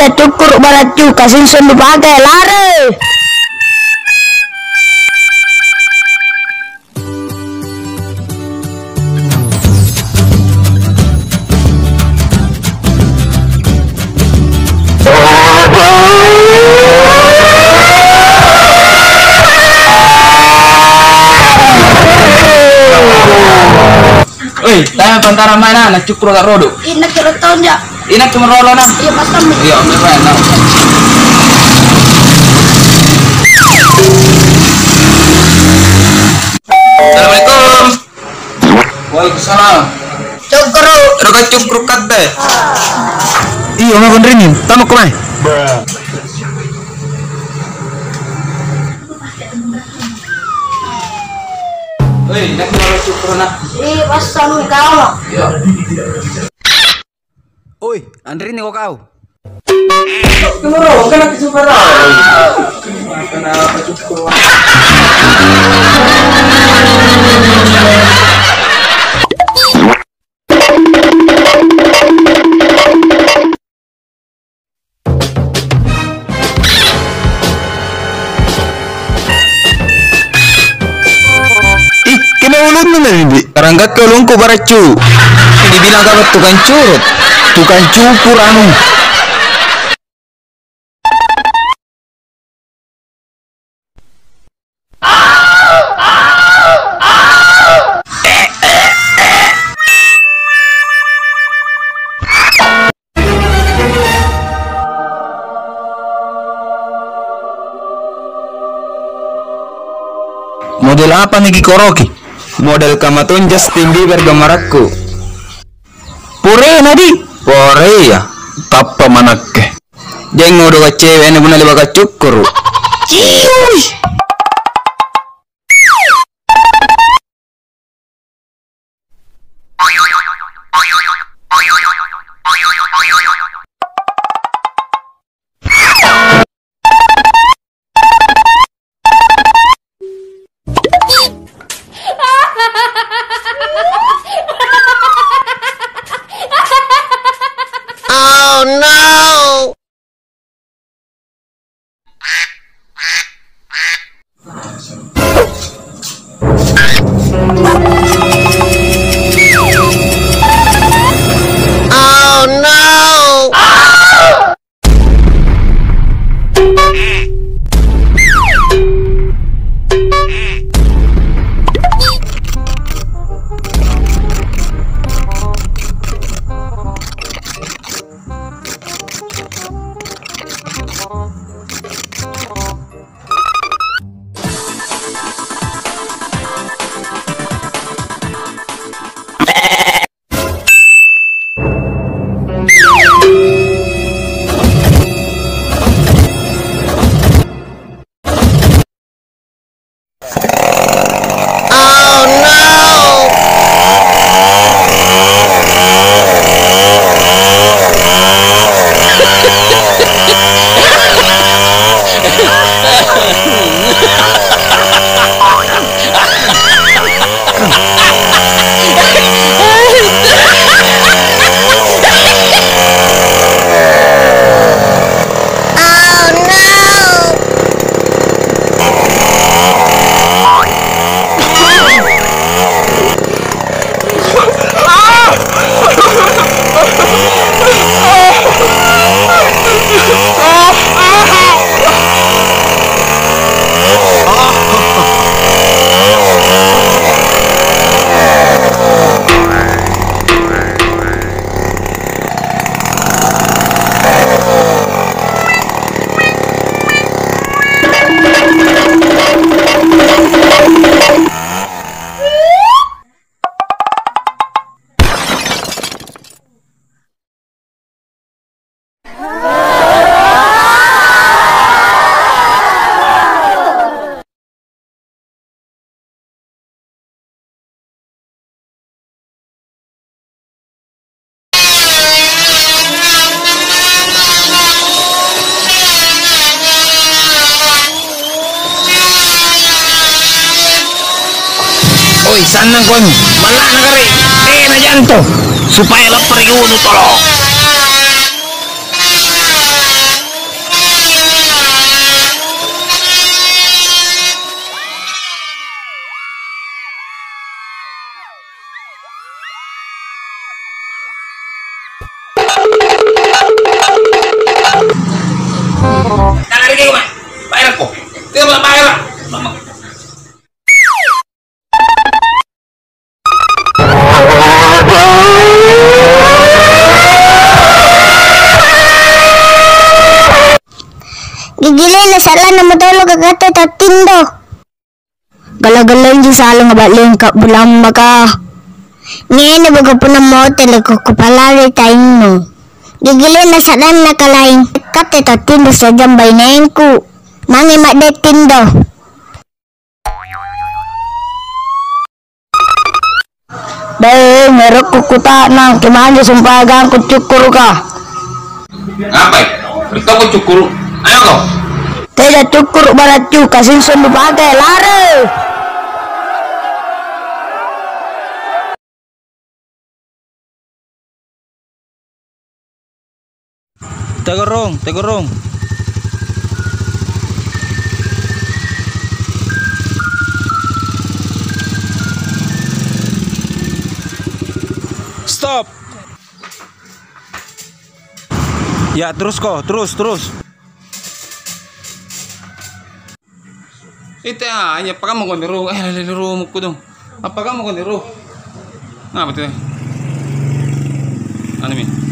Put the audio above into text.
ya cukur baracu kasih sendu pakai lari. Oi, tayo pantara mana na cukur gak rodo. Ina kilo tahun ya. Ina cuma rolo na. Iya pas kami. Iya, memang na. Assalamualaikum. Waalaikumsalam. Cukur. Roga cukur kadde. Iya, ma benerin. Tamu kemana? Oi, nak rolo cukur na. Iya pas kami kau. Iya. Oi, Andri nih kau. Cuma rolo kan aku cukur rolo. Kenapa cukur? Karanggat ke lungku baracu. Dibilang kamu tukang curut, tukang cukur anu. Model apa nih Koroki? Model kamaton Justin Bieber gamaraku. Pure nadi. Pure ya. Tapa manakke. Jangan udah cewek ini benar baga cukur. Ciuy. Oh no. Oh no. Oi, sanang kon. Malah nagari. Na janto. Supaya lapar iuno tolong. Gigilin na sala na matulog agad at tindo. Galagalang di sala nga baling ka bulang maka. Ngayon nabaga po ng motel ko kupalari tayong mo. Gigilin na sala na kalaing katet at tindo sa jambay na yun ko. Mangi madet tindo. Dahil meron kukuta ng kimahal sumpagang kutsukuro ka. Ngapay? Ito ko cukuro. Ayo ko. Tidak cukur barat cu kasih sunu pakai lari. Tegurung. Stop. Ya, terus kok, terus. Ito hanya apakah mau kondiru? Liru mo ko dong. Apakah mau kondiru? Nga ba ito? Ano mi?